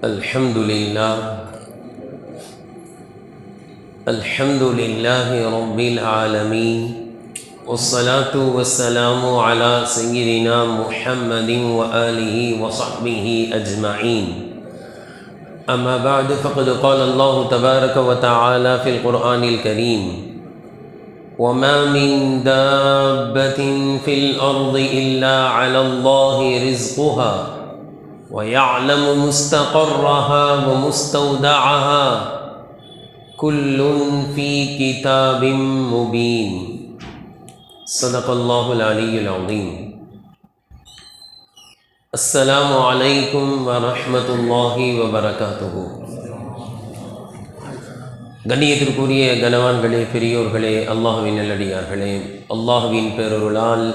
الحمد لله رب العالمين والصلاة والسلام على سيدنا محمد وآله وصحبه أجمعين. أما بعد فقد قال الله تبارك وتعالى في القرآن الكريم: وما من دابة في الأرض إلا على الله رزقها ويعلم مستقرها ومستودعها كل في كتاب مبين. صدق الله العلي العظيم. السلام عليكم ورحمة الله وبركاته. கண்ணியத்திற்குரிய கனவான்களே, பெரியோர்களே, அல்லாஹ்வின் நல்லடியார்களே, அல்லாஹ்வின் பேரருளால்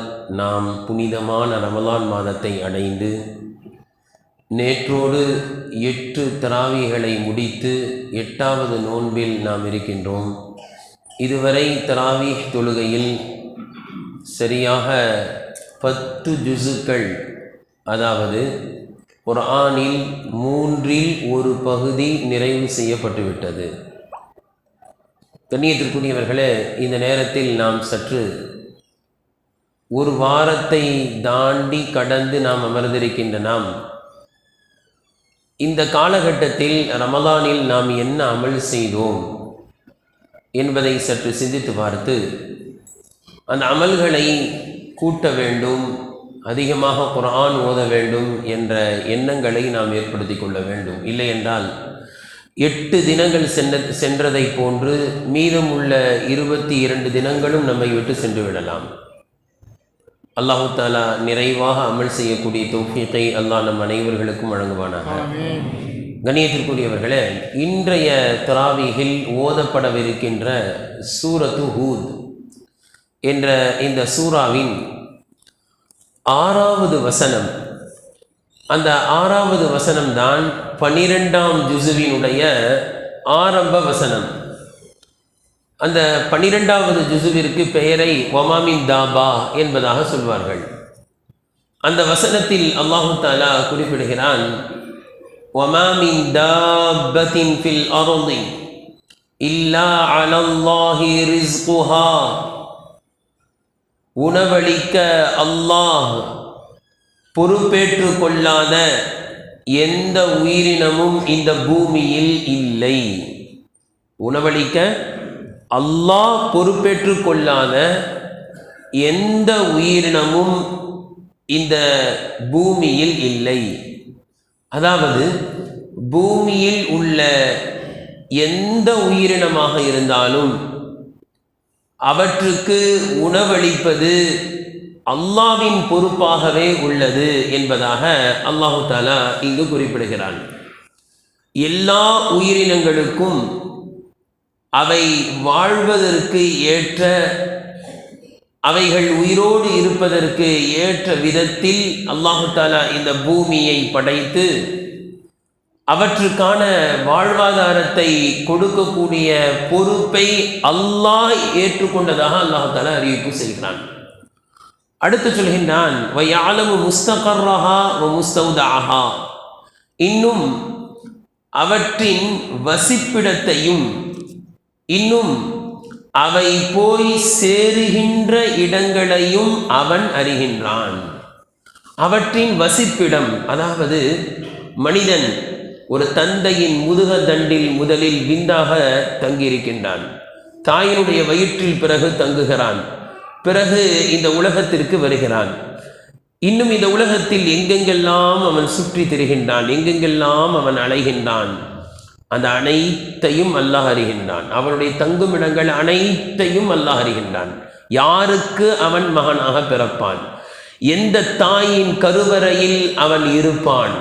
நாம் புனிதமான ரமலான் மாதத்தை அடைந்து நேற்றோடு 8 தராவீகளை முடித்து 8வது நோன்பில் நாம் இருக்கின்றோம். இதுவரை தராவீஹ் தொழுகையில் சரியாக 10 ஜுசுக்கள், அதாவது குர்ஆனில் 3இல் ஒரு பகுதி நிறைவு செய்யப்பட்டுவிட்டது. கண்ணியத்திற்குரியவர்களே, இந்த நேரத்தில் நாம் சற்று ஒரு வாரத்தை தாண்டி கடந்து நாம் அமர்ந்திருக்கின்ற நாம் இந்த காலகட்டத்தில் ரமலானில் நாம் என்ன அமல் செய்தோம் என்பதை சற்று சிந்தித்து பார்த்து அந்த அமல்களை கூட்ட வேண்டும், அதிகமாக குர்ஆன் ஓத வேண்டும் என்ற எண்ணங்களை நாம் ஏற்படுத்தி கொள்ள வேண்டும். இல்லை என்றால் 8 தினங்கள் சென்றதை போன்று மீதமுள்ள 22 தினங்களும் நம்மை விட்டு சென்று விடலாம். அல்லாஹு தாலா நிறைவாக அமல் செய்யக்கூடிய தௌஃபீகை அல்லாஹ் நம் அனைவர்களுக்கும் வழங்குவானாக. கண்ணியத்திற்குரியவர்களே, இன்றைய தராவீஹில் ஓதப்படவிருக்கின்ற சூரத்து ஹூத் என்ற இந்த சூராவின் 6வது வசனம், அந்த 6வது வசனம்தான் 12ஆம் ஜுசுவினுடைய ஆரம்ப வசனம். அந்த 12வது ஜுசுவிற்கு பெயரை வமாமின் தாபா என்பதாக சொல்வார்கள். அந்த வசனத்தில் அல்லாஹு தஆலா குறிப்பிடுகிறான்: வமாமின் தாபத்தின் ஃபில் அர்தி இல்லா அலல்லாஹி ரிஸ்குஹா. உணவளிக்க அல்லாஹ் பொறுப்பேற்று கொள்ளாத எந்த உயிரினமும் இந்த பூமியில் இல்லை. உணவளிக்க அல்லாஹ் பொறுப்பேற்று கொள்ளாத எந்த உயிரினமும் இந்த பூமியில் இல்லை. அதாவது பூமியில் உள்ள எந்த உயிரினமாக இருந்தாலும் அவற்றுக்கு உணவளிப்பது அல்லாஹ்வின் பொறுப்பாகவே உள்ளது என்பதாக அல்லாஹு தஆலா இங்கு குறிப்பிடுகிறான். எல்லா உயிரினங்களுக்கும் அவை வாழ்வதற்கு ஏற்ற, அவைகள் உயிரோடு இருப்பதற்கு ஏற்ற விதத்தில் அல்லாஹு தஆலா இந்த பூமியை படைத்து அவற்றுக்கான வாழ்வாதாரத்தை கொடுக்கக்கூடிய பொறுப்பை அல்லாஹ் ஏற்றுக்கொண்டதாக அல்லாஹு தஆலா அறிவிப்பு செய்கிறான். அடுத்து சொல்கின்றான்: வயஅலமு முஸ்தகர்ரஹா வ முஸ்தௌதஅஹா. இன்னும் அவற்றின் வசிப்பிடத்தையும், இன்னும் அவை போய் சேருகின்ற இடங்களையும் அவன் அறிகின்றான். அவற்றின் வசிப்பிடம், அதாவது மனிதன் ஒரு தந்தையின் முதுகதண்டில் முதலில் விந்தாக தங்கியிருக்கின்றான். தாயினுடைய வயிற்றில் பிறகு தங்குகிறான். பிறகு இந்த உலகத்திற்கு வருகிறான். இன்னும் இந்த உலகத்தில் எங்கெங்கெல்லாம் அவன் சுற்றி திரிகின்றான், எங்கெங்கெல்லாம் அவன் அலைகின்றான், அந்த அனைத்தையும் அல்லாஹ் அறிகின்றான். அவனுடைய தங்கும் இடங்கள் அனைத்தையும் அல்லாஹ் அறிகின்றான். யாருக்கு அவன் மகனாக பிறப்பான், எந்த தாயின் கருவறையில் அவன் இருப்பான்,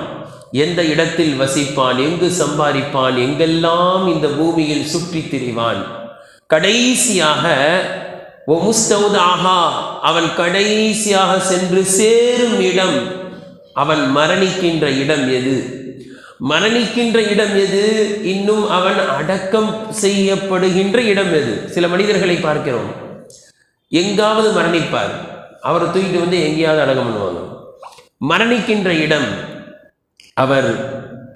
எந்த இடத்தில் வசிப்பான், எங்கு சம்பாதிப்பான், எங்கெல்லாம் இந்த பூமியில் சுற்றி திரிவான், கடைசியாக அவன் கடைசியாக சென்று சேரும் இடம், அவன் மரணிக்கின்ற இடம் எது, மரணிக்கின்ற இடம் எது, இன்னும் அவன் அடக்கம் செய்யப்படுகின்ற இடம் எது. சில மனிதர்களை பார்க்கிறோம், எங்காவது மரணிப்பார், அவரை தூக்கிட்டு வந்து எங்கேயாவது அடக்கம் பண்ணுவாங்க. மரணிக்கின்ற இடம் அவர்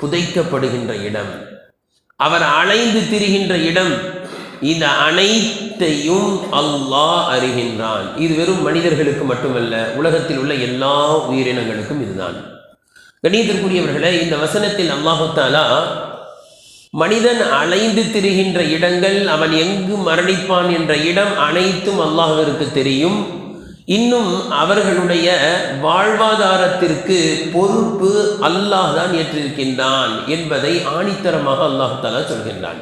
புதைக்கப்படுகின்ற இடம், அவர் அலைந்து திரிகின்ற இடம், இந்த அனைத்தையும் அல்லாஹ் அறிகின்றான். இது வெறும் மனிதர்களுக்கு மட்டுமல்ல, உலகத்தில் உள்ள எல்லா உயிரினங்களுக்கும் இதுதான். கண்ணியத்திற்குரியவர்களே, இந்த வசனத்தில் அல்லாஹு தஆலா மனிதன் அலைந்து திரிகின்ற இடங்கள், அவன் எங்கு மரணிப்பான் என்ற இடம் அனைத்தும் அல்லாஹ்விற்கு தெரியும். இன்னும் அவர்களுடைய வாழ்வாதாரத்திற்கு பொறுப்பு அல்லாஹ் தான் ஏற்றிருக்கின்றான் என்பதை ஆணித்தரமாக அல்லாஹ் தஆலா சொல்கின்றான்.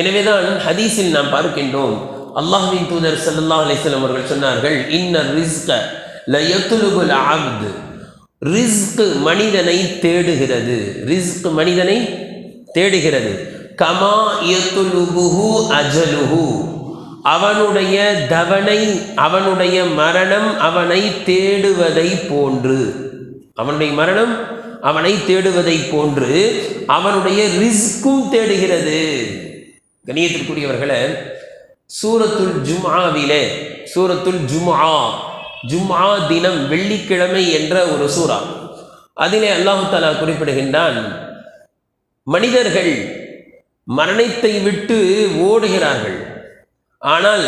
எனவேதான் ஹதீஸில் நாம் பார்க்கின்றோம், அல்லாஹ்வின் தூதர் ஸல்லல்லாஹு அலைஹி வஸல்லம் அவர்கள் சொன்னார்கள், இன்னர் ரிஸ்க லயத்லுபுல் அப்து, ரிஸ்க் மனிதனை தேடுகிறது, ரிஸ்க் மனிதனை தேடுகிறது, கமா யத்லுபுஹு அஜலுஹு, அவனுடைய தவணை, அவனுடைய மரணம் அவனை தேடுவதை போன்று, அவனுடைய மரணம் அவனை தேடுவதை போன்று அவனுடைய ரிஸ்க்கும் தேடுகிறது. கண்ணியத்திற்குரியவர்களே, சூரத்துல் ஜும்ஆவிலே, சூரத்துல் ஜும்ஆ தினம் வெள்ளிக்கிழமை என்ற ஒரு சூரா, அதிலே அல்லாஹு தஆலா குறிப்பிடுகின்றான், மனிதர்கள் மரணத்தை விட்டு ஓடுகிறார்கள், ஆனால்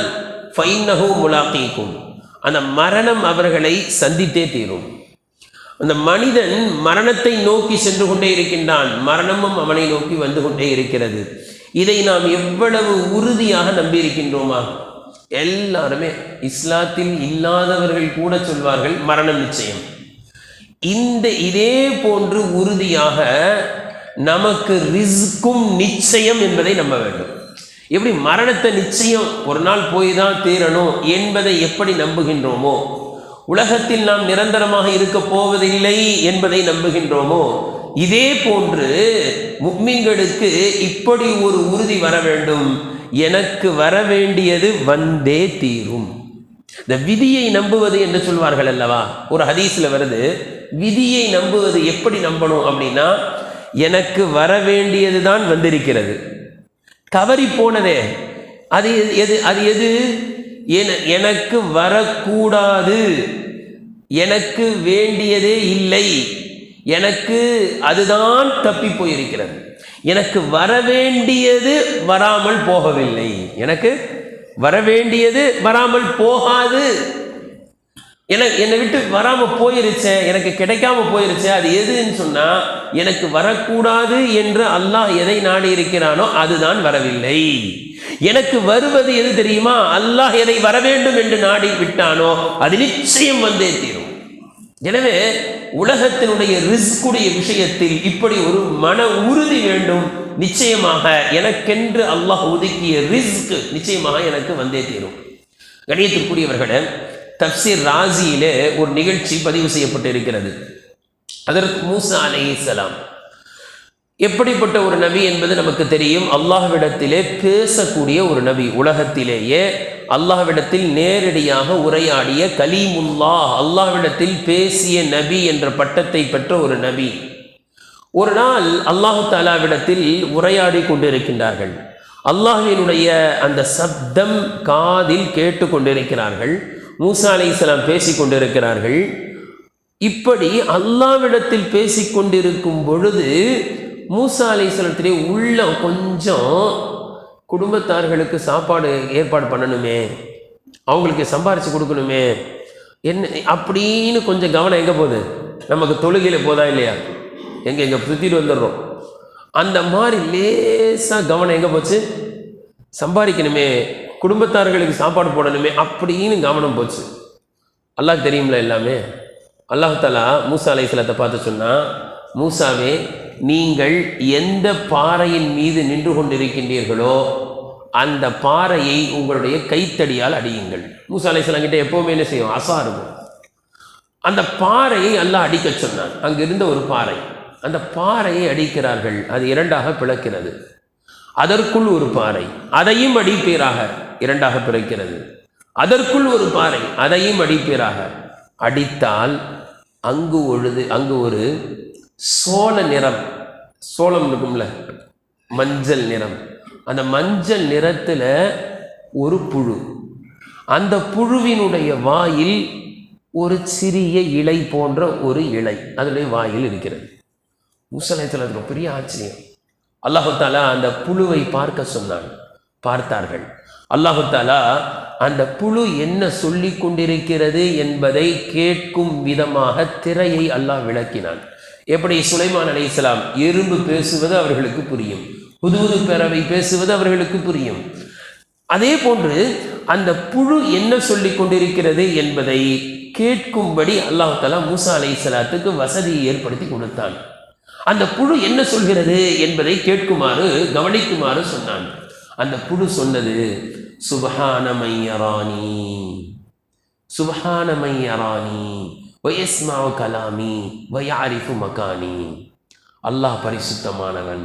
ஃபைன்னஹு முலாக்கீக்கும், அந்த மரணம் அவர்களை சந்தித்தே தீரும். அந்த மனிதன் மரணத்தை நோக்கி சென்று கொண்டே இருக்கின்றான், மரணமும் அவனை நோக்கி வந்து கொண்டே இருக்கிறது. இதை நாம் எவ்வளவு உறுதியாக நம்பியிருக்கின்றோமா? எல்லாருமே, இஸ்லாத்தில் இல்லாதவர்கள் கூட சொல்வார்கள் மரணம் நிச்சயம். இதே போன்று உறுதியாக நமக்கு ரிஸ்க்கும் நிச்சயம் என்பதை நம்ப வேண்டும். எப்படி மரணத்தை நிச்சயம் ஒரு நாள் போய் தான் தீரணும் என்பதை எப்படி நம்புகின்றோமோ, உலகத்தில் நாம் நிரந்தரமாக இருக்க போவதில்லை என்பதை நம்புகின்றோமோ, இதே போன்று முஃமின்களுக்கு இப்படி ஒரு உறுதி வர வேண்டும், எனக்கு வர வேண்டியது வந்தே தீரும். இந்த விதியை நம்புவது என்று சொல்வார்கள் அல்லவா, ஒரு ஹதீஸில் வருது, விதியை நம்புவது எப்படி நம்பணும் அப்படின்னா, எனக்கு வர வேண்டியது தான் வந்திருக்கிறது, தவறி போனதே அது எது, அது எது, எனக்கு வரக்கூடாது, எனக்கு வேண்டியதே இல்லை, எனக்கு அதுதான் தப்பி போயிருக்கிறது, எனக்கு வரவேண்டியது வராமல் போகவில்லை, எனக்கு வரவேண்டியது வராமல் போகாது, என்னை விட்டு வராமல் போயிருச்சே, எனக்கு கிடைக்காம போயிருச்சே, அது எதுன்னு சொன்னால், எனக்கு வரக்கூடாது என்று அல்லாஹ் எதை நாடி இருக்கிறானோ அதுதான் வரவில்லை. எனக்கு வருவது எது தெரியுமா? அல்லாஹ் எதை வர வேண்டும் என்று நாடி விட்டானோ அது நிச்சயம் வந்தே தீரும். எனவே உலகத்தினுடைய ரிஸ்குடைய விஷயத்தில் இப்படி ஒரு மன உறுதி வேண்டும். நிச்சயமாக எனக்கென்று அல்லாஹ் ஒதுக்கிய ரிஸ்க் நிச்சயமாக எனக்கு வந்தே தீரும். கணியத்திற்குரியவர்களே, தஃப்சீர் ராசியிலே ஒரு நிகழ்ச்சி பதிவு செய்யப்பட்டு இருக்கிறது. அதற்கு மூசா அலைஹிஸ்ஸலாம் எப்படிப்பட்ட ஒரு நபி என்பது நமக்கு தெரியும். அல்லாஹ்விடத்திலே பேசக்கூடிய ஒரு நபி, உலகத்திலேயே அல்லாஹ்விடத்தில் நேரடியாக உரையாடிய கலீமுல்லாஹ், அல்லாஹ்விடத்தில் பேசிய நபி என்ற பட்டத்தை பெற்ற ஒரு நபி. ஒரு நாள் அல்லாஹு தஆலாவிடத்தில் உரையாடி கொண்டிருக்கின்றார்கள். அல்லாஹ்வினுடைய அந்த சப்தம் காதில் கேட்டு கொண்டிருக்கிறார்கள். மூசா அலைஹிஸ்ஸலாம் பேசி கொண்டிருக்கிறார்கள். இப்படி அல்லாஹ்விடத்தில் பேசி கொண்டிருக்கும் பொழுது மூசா அலைஹிஸ்ஸலாத்திலே உள்ள கொஞ்சம் குடும்பத்தார்களுக்கு சாப்பாடு ஏற்பாடு பண்ணணுமே, அவங்களுக்கு சம்பாரித்து கொடுக்கணுமே, என்ன அப்படின்னு கொஞ்சம் கவனம் எங்கே போகுது? நமக்கு தொழுகையில் போதா இல்லையா? எங்கே சுற்றிட்டு வந்துடுறோம். அந்த மாதிரி லேசாக கவனம் எங்கே போச்சு? சம்பாதிக்கணுமே, குடும்பத்தார்களுக்கு சாப்பாடு போடணுமே அப்படின்னு கவனம் போச்சு. அல்லாஹ் தெரியும்ல எல்லாமே. அல்லாஹ் தஆலா மூசா அலைஹிஸ்ஸலாத்தை பார்த்து சொன்னால், மூசாவே, நீங்கள் எந்த பாறையின் மீது நின்று கொண்டிருக்கின்றீர்களோ அந்த பாறையை உங்களுடைய கைத்தடியால் அடியுங்கள். மூசா அலைஹிஸ்ஸலாம் கிட்ட எப்போவுமே என்ன செய்யும்? அசா இருக்கும். அந்த பாறையை அல்லாஹ் அடிக்க சொன்னான். அங்கே இருந்த ஒரு பாறை, அந்த பாறையை அடிக்கிறார்கள். அது இரண்டாக பிளக்கிறது. அதற்குள் ஒரு பாறை, அதையும் அடிப்பீராக இரண்டாக பிறக்கிறது. அதற்குள் ஒரு பாறை, அதையும் அடிப்பீராக. அடித்தால் அங்கு ஒரு சோள நிறம், சோளம் இருக்கும்ல, மஞ்சள் நிறம், அந்த மஞ்சள் நிறத்தில் ஒரு புழு, அந்த புழுவினுடைய வாயில் ஒரு சிறிய இலை போன்ற ஒரு இலை அதனுடைய வாயில் இருக்கிறது. மூசா அலைஹிஸ்ஸலாத்துக்கு ஒரு பெரிய ஆச்சரியம். அல்லாஹு தாலா அந்த புழுவை பார்க்க சொன்னான். பார்த்தார்கள். அல்லாஹு தாலா அந்த புழு என்ன சொல்லி கொண்டிருக்கிறது என்பதை கேட்கும் விதமாக திரையை அல்லாஹ் விளக்கினான். எப்படி சுலைமான் அலைஹிஸ்ஸலாம் எறும்பு பேசுவது அவர்களுக்கு புரியும், புதுவது பறவை பேசுவது அவர்களுக்கு புரியும். அதே போன்று அந்த புழு என்ன சொல்லி கொண்டிருக்கிறது என்பதை கேட்கும்படி அல்லாஹ் தஆலா மூசா அலைஹிஸ்ஸலாத்துக்கு வசதியை ஏற்படுத்தி கொடுத்தான். அந்த புழு என்ன சொல்கிறது என்பதை கேட்குமாறு கவனிக்குமாறு சொன்னான். அந்த புழு சொன்னது, சுப்ஹான மையரானி, சுப்ஹான மையரானி வயஸ்மாஉ கலாமி வயஅரிஃபு மகானி. அல்லாஹ் பரிசுத்தமானவன்,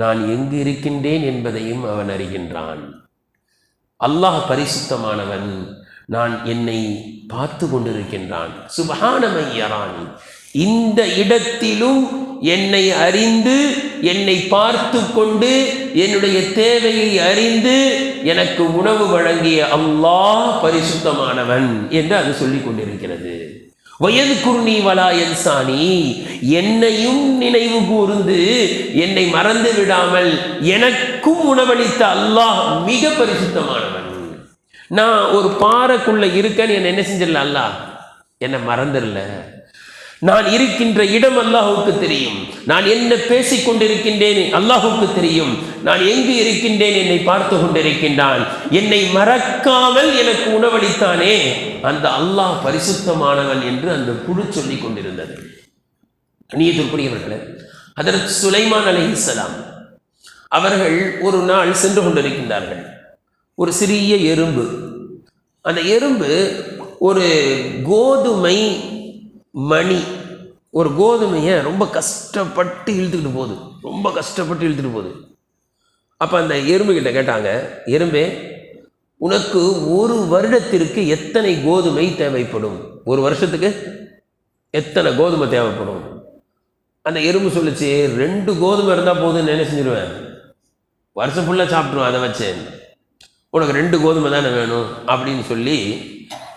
நான் எங்கு இருக்கின்றேன் என்பதையும் அவன் அறிகின்றான். அல்லாஹ் பரிசுத்தமானவன், நான் என்னை பார்த்து கொண்டிருக்கின்றான். சுப்ஹான மையரானி, இந்த இடத்திலும் என்னை அறிந்து என்னை பார்த்து கொண்டு என்னுடைய தேவையை அறிந்து எனக்கு உணவு வழங்கிய அல்லாஹ் பரிசுத்தமானவன் என்று அது சொல்லிக் கொண்டிருக்கிறது. வயதுகுர்னி வலா யன்சானி, என்னையும் நினைவு கூர்ந்து என்னை மறந்து விடாமல் எனக்கும் உணவளித்த அல்லாஹ் மிக பரிசுத்தமானவன். நான் ஒரு பாறைக்குள்ள இருக்கேன்னு என்ன செஞ்சிடல, அல்லாஹ் என்னை மறந்துடல. நான் இருக்கின்ற இடம் அல்லாஹுக்கு தெரியும். நான் என்ன பேசிக் கொண்டிருக்கின்றேன் அல்லாஹுக்கு தெரியும். நான் எங்கு இருக்கின்றேன் என்னை பார்த்து கொண்டிருக்கின்றான். என்னை மறக்காமல் எனக்கு உணவளித்தானே அந்த அல்லாஹ் பரிசுத்தமானவன் என்று அந்த புழு சொல்லிக் கொண்டிருந்தது. கண்ணியத்திற்குரியவர்களே, ஹஜ்ரத் சுலைமான் அலைஹிஸ்ஸலாம் அவர்கள் ஒரு நாள் சென்று கொண்டிருக்கின்றார்கள். ஒரு சிறிய எறும்பு, அந்த எறும்பு ஒரு கோதுமை மணி, ஒரு கோதுமையை ரொம்ப கஷ்டப்பட்டு இழுத்துக்கிட்டு போகுது, ரொம்ப கஷ்டப்பட்டு இழுத்துட்டு போகுது. அப்போ அந்த எறும்புகிட்ட கேட்டாங்க, எறும்பே, உனக்கு ஒரு வருடத்திற்கு எத்தனை கோதுமை தேவைப்படும்? ஒரு வருஷத்துக்கு எத்தனை கோதுமை தேவைப்படும்? அந்த எறும்பு சொல்லிச்சு, 2 கோதுமை இருந்தால் போதும்னு என்ன செஞ்சிருவேன், வருஷம் ஃபுல்லாக சாப்பிட்ருவேன், அதை வச்சேன். உனக்கு 2 கோதுமை தானே வேணும் அப்படின்னு சொல்லி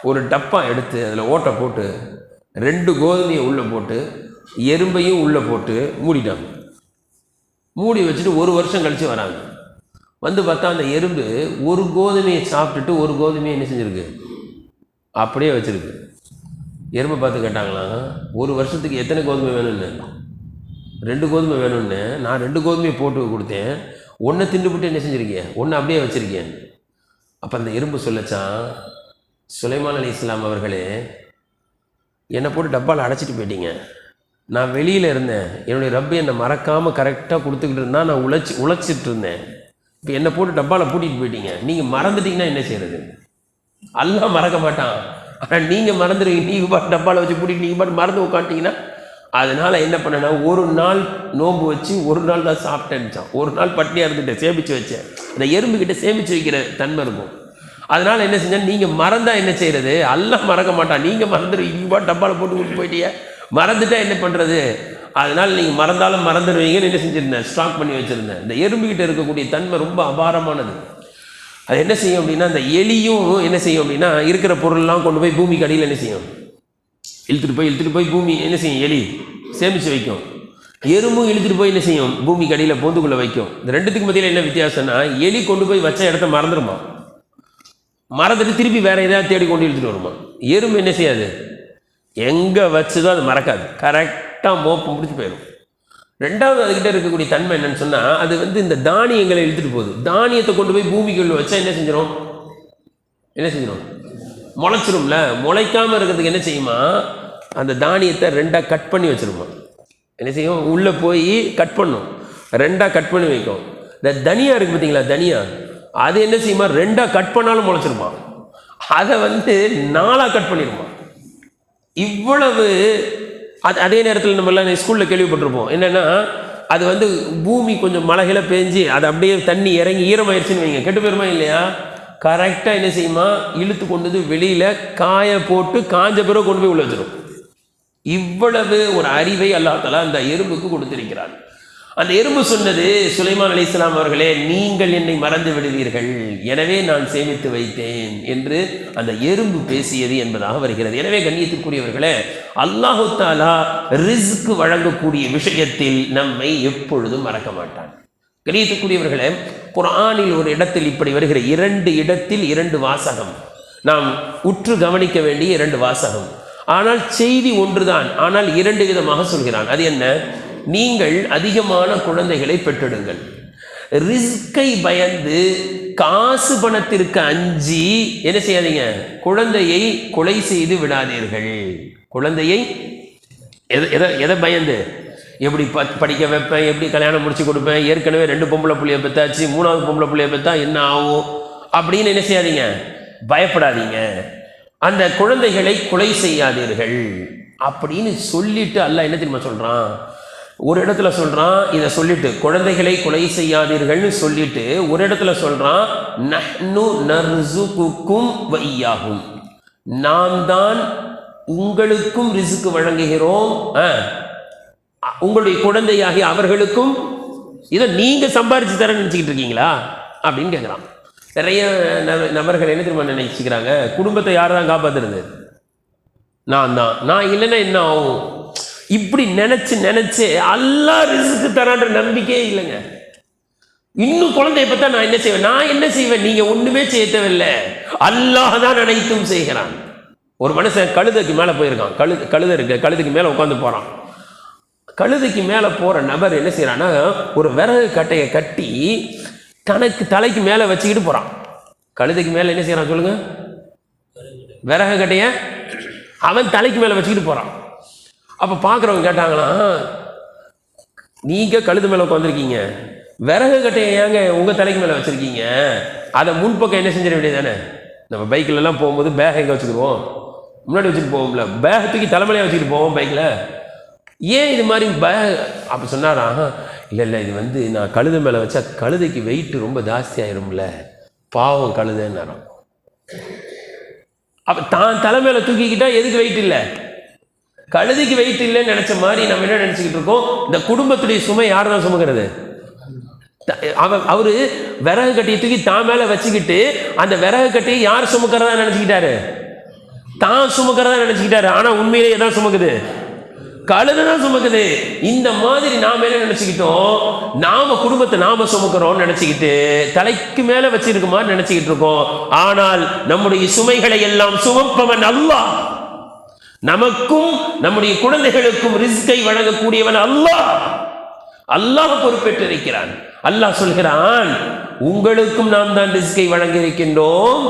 ஒரு டப்பா எடுத்து அதில் ஓட்டை போட்டு 2 கோதுமையை உள்ளே போட்டு எறும்பையும் உள்ளே போட்டு மூடிட்டாங்க. மூடி வச்சுட்டு 1 வருஷம் கழித்து வராங்க. வந்து பார்த்தா அந்த எறும்பு ஒரு கோதுமையை சாப்பிட்டுட்டு ஒரு கோதுமையை என்ன செஞ்சுருக்கு, அப்படியே வச்சுருக்கு. எறும்பை பார்த்து கேட்டாங்களாம், 1 வருஷத்துக்கு எத்தனை கோதுமை வேணும்னு? 2 கோதுமை வேணும்னு. நான் 2 கோதுமையை போட்டு கொடுத்தேன், ஒன்றை திண்டுபிட்டு என்ன செஞ்சுருக்கேன், ஒன்று அப்படியே வச்சுருக்கேன். அப்போ அந்த எறும்பு சொல்லச்சான், சுலைமான் அலைஹிஸ்ஸலாம் அவர்களே, என்னை போட்டு டப்பாவில் அடைச்சிட்டு போயிட்டீங்க. நான் வெளியில் இருந்தேன், என்னுடைய ரப்பு என்னை மறக்காமல் கரெக்டாக கொடுத்துக்கிட்டு இருந்தால் நான் உழைச்சிட்டு இருந்தேன். இப்போ என்னை போட்டு டப்பாவில் பூட்டிகிட்டு போயிட்டீங்க. நீங்கள் மறந்துட்டீங்கன்னா என்ன செய்கிறது? அல்லாஹ் மறக்க மாட்டான், ஆனால் நீங்கள் மறந்துடுவீங்க. நீங்கள் பாட்டு டப்பாவில் வச்சு பூட்டிட்டு நீங்கள் பாட்டு மறந்து உட்காந்துட்டீங்கன்னா. அதனால் என்ன பண்ணேன்னா, ஒரு நாள் நோன்பு வச்சு ஒரு நாள் தான் சாப்பிட்டேன்னுச்சான். ஒரு நாள் பட்டினியாக இருந்துட்டேன், சேமித்து வச்சேன். அந்த எறும்புக்கிட்ட சேமித்து வைக்கிற தன்மை இருக்கும். அதனால் என்ன செஞ்சால், நீங்கள் மறந்தால் என்ன செய்கிறது, அல்லாஹ் மறக்க மாட்டான். நீங்கள் மறந்துடுவீங்க, நீங்கள் டப்பாவில் போட்டு கொடுத்து போயிட்டீங்க, மறந்துட்டா என்ன பண்ணுறது? அதனால் நீங்கள் மறந்தாலும் மறந்துடுவீங்கன்னு என்ன செஞ்சுருந்தேன், ஸ்டாக் பண்ணி வச்சுருந்தேன். இந்த எறும்புக்கிட்ட இருக்கக்கூடிய தன்மை ரொம்ப அபாரமானது. அது என்ன செய்யும் அப்படின்னா, அந்த எலியும் என்ன செய்யும் அப்படின்னா, இருக்கிற பொருள்லாம் கொண்டு போய் பூமிக்கு அடியில் என்ன செய்யும், இழுத்துட்டு போய் பூமி என்ன செய்யும், எலி சேமித்து வைக்கும். எறும்பும் இழுத்துட்டு போய் என்ன செய்யும், பூமிக்கு அடியில் பொந்துக்குள்ளே வைக்கும். இந்த ரெண்டுத்துக்கு மத்தியில் என்ன வித்தியாசம்னா, எலி கொண்டு போய் வச்ச இடத்த மறந்துடுமா, மறந்துட்டு திருப்பி வேறு எதாவது தேடி கொண்டு இழுத்துட்டு வருமா. எறும்பு என்ன செய்யாது, எங்கே வச்சுதான் அது மறக்காது, கரெக்டாக மோப்பம் முடிச்சு போயிடும். ரெண்டாவது அதுக்கிட்ட இருக்கக்கூடிய தன்மை என்னன்னு சொன்னால், அது வந்து இந்த தானியங்களை இழுத்துட்டு போகுது. தானியத்தை கொண்டு போய் பூமிக்குள்ள வச்சா என்ன செஞ்சிடும், முளைச்சிரும்ல. முளைக்காமல் இருக்கிறதுக்கு என்ன செய்யுமா, அந்த தானியத்தை 2ஆக கட் பண்ணி வச்சிருமா. என்ன செய்யும், உள்ளே போய் கட் பண்ணும், 2ஆக கட் பண்ணி வைக்கும். இந்த தனியா இருக்குது பார்த்தீங்களா, தனியா, அது என்ன செய்யுமா, 2ஆக கட் பண்ணாலும் முளைச்சிருமா. அதை வந்து 4ஆக கட் பண்ணிடுமா. இவ்வளவு. அதே நேரத்தில் நம்மளாம் ஸ்கூலில் கேள்விப்பட்டிருப்போம், என்னென்னா அது வந்து பூமி கொஞ்சம் மழைகளை பேஞ்சு அது அப்படியே தண்ணி இறங்கி ஈரமாயிருச்சுன்னு வைங்க, கெட்டு போயிருமா இல்லையா. கரெக்டாக என்ன செய்யுமா, இழுத்து கொண்டு வெளியில் காய போட்டு காஞ்ச பிறகு கொண்டு போய் உள்ள வச்சிடும். இவ்வளவு ஒரு அறிவை அல்லாஹ் தஆலா அந்த எறும்புக்கு கொடுத்திருக்கிறார். அந்த எறும்பு சொன்னது, சுலைமான் அலைஹிஸ்ஸலாம் அவர்களே, நீங்கள் என்னை மறந்து விடுவீர்கள், எனவே நான் சேமித்து வைத்தேன் என்று அந்த எறும்பு பேசியது என்பதாக வருகிறது. எனவே கண்ணியத்திற்குரியவர்களே, அல்லாஹு தஆலா ரிஸ்க் வழங்கக்கூடிய விஷயத்தில் நம்மை எப்பொழுதும் மறக்க மாட்டான். கண்ணியத்திற்குரியவர்களே, குர்ஆனில் ஒரு இடத்தில் இப்படி வருகிற 2 இடத்தில் 2 வாசகம், நாம் உற்று கவனிக்க வேண்டிய 2 வாசகம். ஆனால் செய்தி ஒன்றுதான், ஆனால் 2 விதமாக சொல்கிறான். அது என்ன? நீங்கள் அதிகமான குழந்தைகளை பெற்றெடுங்கள். ரிஸ்கை பயந்து காசு பணத்திற்கு அஞ்சி என்ன செய்யாதீங்க, குழந்தையை கொலை செய்து விடாதீர்கள். குழந்தையை எதை பயந்து? எப்படி படிக்க வைப்பேன், எப்படி கல்யாணம் முடிச்சு கொடுப்பேன், ஏற்கனவே 2 பொம்பளை புள்ளைய பெற்றாச்சு, 3வது பொம்பளை புள்ளைய பெற்றா என்ன ஆகும் அப்படின்னு என்ன செய்யாதீங்க, பயப்படாதீங்க. அந்த குழந்தைகளை கொலை செய்யாதீர்கள் அப்படின்னு சொல்லிட்டு அல்லாஹ் என்ன தெரியுமா சொல்றான்? ஒரு இடத்துல சொல்றான் இதை சொல்லிட்டு, குழந்தைகளை கொலை செய்யாதீர்கள்னு சொல்லிட்டு ஒரு இடத்துல சொல்றான், நஹ்னு நர்சுகுக்கும் வ இய்யாஹும், நாம் தான் உங்களுக்கும் ரிஸ்க் வழங்குகிறோம், உங்களுடைய குழந்தையாகி அவர்களுக்கும். இதை நீங்க சம்பாரிச்சு தர நினைச்சுக்கிட்டு இருக்கீங்களா அப்படின்னு கேட்குறான். நிறைய நபர்கள் என்ன தெரியுமா நினைச்சுக்கிறாங்க, குடும்பத்தை யார் தான் காப்பாத்துறது? நான் தான். நான் இல்லைன்னா என்ன ஆகும்? இப்படி நினைச்சு அல்லாஹ் ரிஸ்க் தரான்ற நம்பிக்கையே இல்லைங்க. இன்னும் குழந்தைய பார்த்தா நான் என்ன செய்வேன், நான் என்ன செய்வேன், நீங்க ஒண்ணுமே செய்ய தேவையில்லை, அல்லாஹ் தான் அனைத்தும் செய்கிறான். ஒரு மனுஷன் கழுதைக்கு மேலே போயிருக்கான், கழுதை இருக்கு, கழுதைக்கு மேலே உட்காந்து போறான். கழுதைக்கு மேலே போற நபர் என்ன செய்யறான்னா, ஒரு விறகு கட்டையை கட்டி தனக்கு தலைக்கு மேலே வச்சுக்கிட்டு போறான். கழுதைக்கு மேலே என்ன செய்யறான் சொல்லுங்க? விறகு கட்டைய அவன் தலைக்கு மேலே வச்சுக்கிட்டு போறான். அப்போ பார்க்குறவங்க கேட்டாங்களாம், நீங்கள் கழுது மேலே உட்காந்துருக்கீங்க, விறகு கட்டையை ஏங்க உங்கள் தலைக்கு மேலே வச்சுருக்கீங்க? அதை முன்பக்கம் என்ன செஞ்சிட வேண்டியது தானே? நம்ம பைக்கிலலாம் போகும்போது பேக் எங்கே வச்சுக்கிடுவோம்? முன்னாடி வச்சுட்டு போவோம்ல, பேக் தூக்கி தலைமையிலே வச்சுக்கிட்டு போவோம் பைக்கில். ஏன் இது மாதிரி பேக்? அப்போ சொன்னாரா, இல்லை இது நான் கழுது மேலே வச்சா கழுதைக்கு வெயிட் ரொம்ப ஜாஸ்தி ஆயிரும்ல, பாவம் கழுதைன்னாராம். அப்போ தான் தலைமையில தூக்கிக்கிட்டா எதுக்கு வெயிட் இல்லை? கழுதைக்கு வெயிட் இல்லைன்னு நினைச்ச மாதிரி நம்ம என்ன நினைச்சுக்கிட்டு இருக்கோம், இந்த குடும்பத்துடைய சுமை யார் தான் சுமக்கிறது? அவரு விறகு கட்டியை தூக்கி தான் மேல வச்சுக்கிட்டு அந்த விறகு கட்டியை யார் சுமக்கிறதா நினைச்சுக்கிட்டாரு? தான் சுமக்கிறதா நினைச்சுக்கிட்டாரு. ஆனா உண்மையிலே எதான் சுமக்குது? கழுதை தான் சுமக்குது. இந்த மாதிரி நாம என்ன நினைச்சுக்கிட்டோம், நாம குடும்பத்தை நாம சுமக்கிறோம் நினைச்சுக்கிட்டு தலைக்கு மேல வச்சிருக்க மாதிரி நினைச்சுக்கிட்டு இருக்கோம். ஆனால் நம்முடைய சுமைகளை எல்லாம் சுமப்பவன் அல்லாஹ். நமக்கும் நம்முடைய குழந்தைகளுக்கும் ரிஸ்கை வழங்கக்கூடியவன் அல்லாஹ். அல்லாஹ் பொறுப்பேற்றிருக்கிறான். அல்லாஹ் சொல்கிறான், உங்களுக்கும் நாம் தான் ரிஸ்கை வழங்கி இருக்கின்றோம்,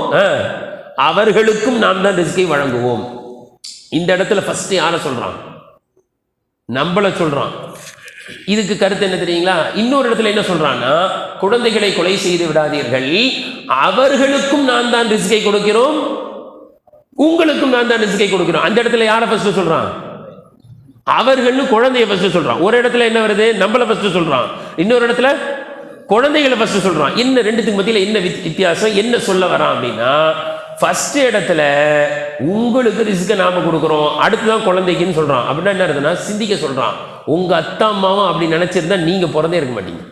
அவர்களுக்கும் நாம் தான் ரிஸ்கை வழங்குவோம். இந்த இடத்துல ஃபர்ஸ்ட் யாரை சொல்றான்? நம்மள சொல்றான். இதுக்கு கருத்து என்ன தெரியுங்களா? இன்னொரு இடத்துல என்ன சொல்றான்னா, குழந்தைகளை கொலை செய்து விடாதீர்கள், அவர்களுக்கும் நான் தான் ரிஸ்கை கொடுக்கிறோம், உங்களுக்கும் நான் தான் ரிஸ்கை கொடுக்கிறோம். அந்த இடத்துல யாரை ஃபர்ஸ்ட் சொல்றான்? அவர்கள்னு குழந்தைய ஃபர்ஸ்ட் சொல்றான். ஒரு இடத்துல என்ன வருது, நம்மள ஃபர்ஸ்ட் சொல்றான். இன்னொரு இடத்துல குழந்தைகளை ஃபர்ஸ்ட் சொல்றான். என்ன ரெண்டுத்துக்கு மத்தியில் என்ன வித்தியாசம், என்ன சொல்ல வரான் அப்படின்னா, ஃபர்ஸ்ட் இடத்துல உங்களுக்கு ரிஸ்கை நாம கொடுக்குறோம், அடுத்துதான் குழந்தைக்குன்னு சொல்றான். அப்படின்னா என்ன இருக்குன்னா, சிந்திக்க சொல்றான். உங்க அத்தா அம்மாவும் அப்படி நினைச்சிருந்தா நீங்க பிறந்தே இருக்க மாட்டீங்க.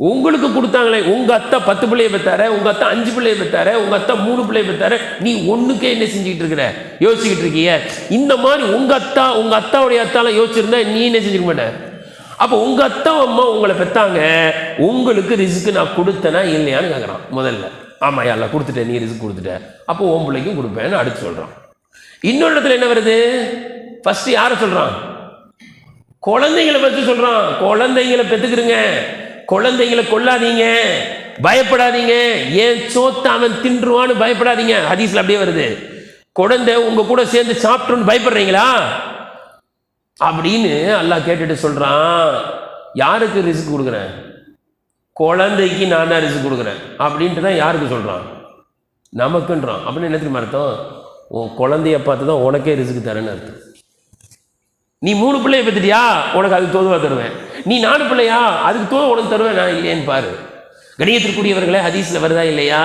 உங்களுக்கு கொடுத்தாங்களே, உங்க அத்தா 10 பிள்ளைய பெற்றார, உங்க அத்தா 5 பிள்ளைய பெற்றார, உங்க அத்தா 3 பிள்ளைய பெற்றார, நீ ஒண்ணுக்கே என்ன செஞ்சுக்கிட்டு இருக்கிற, யோசிச்சுக்கிட்டு இருக்கிய. இந்த மாதிரி உங்க அத்தாவுடைய அத்தாலாம் யோசிச்சிருந்தா நீ என்ன செஞ்சுக்க மாட்ட. அப்போ உங்க அத்தா அம்மா உங்களை பெற்றாங்க, உங்களுக்கு ரிஸ்க் நான் கொடுத்தேனா இல்லையான்னு கேட்கறான். முதல்ல ஆமா யாரெல்லாம் கொடுத்துட்டேன், நீ ரிஸ்க் கொடுத்துட்ட, அப்போ உன் பிள்ளைக்கும் கொடுப்பேன்னு அடுத்து சொல்றான். இன்னொரு இடத்துல என்ன வருது, ஃபர்ஸ்ட் யாரை சொல்றான்? குழந்தைங்களை பற்றி சொல்றான். குழந்தைங்களை பெற்றுக்கிறங்க, குழந்தைங்களை கொல்லாதீங்க, பயப்படாதீங்க, ஏன் சோத்த அவன் தின்றுவான்னு பயப்படாதீங்க. ஹதீஸ்ல அப்படியே வருது. குழந்தை உங்க கூட சேர்ந்து சாப்பிட்டோன்னு பயப்படுறீங்களா அப்படின்னு அல்லாஹ் கேட்டுட்டு சொல்றான். யாருக்கு ரிஸ்க் கொடுக்குறேன்? குழந்தைக்கு நான் தான் ரிஸ்க் கொடுக்குறேன் அப்படின்ட்டு தான் யாருக்கு சொல்றான்? நமக்குன்றான். அப்படின்னு என்ன தெரியுமா அர்த்தம்? உன் குழந்தைய பார்த்து தான் உனக்கே ரிஸ்க் தரேன்னு அர்த்தம். நீ 3 பிள்ளைய பெற்றுட்டியா, உனக்கு அதுக்கு தோதுவா தருவேன். நீ 4 பிள்ளையா, அதுக்கு தோது உனக்கு தருவேன் நான் இல்லையேன்னு பாரு. கணியத்திற்குரியவர்களே, ஹதீஸ்ல வருதா இல்லையா?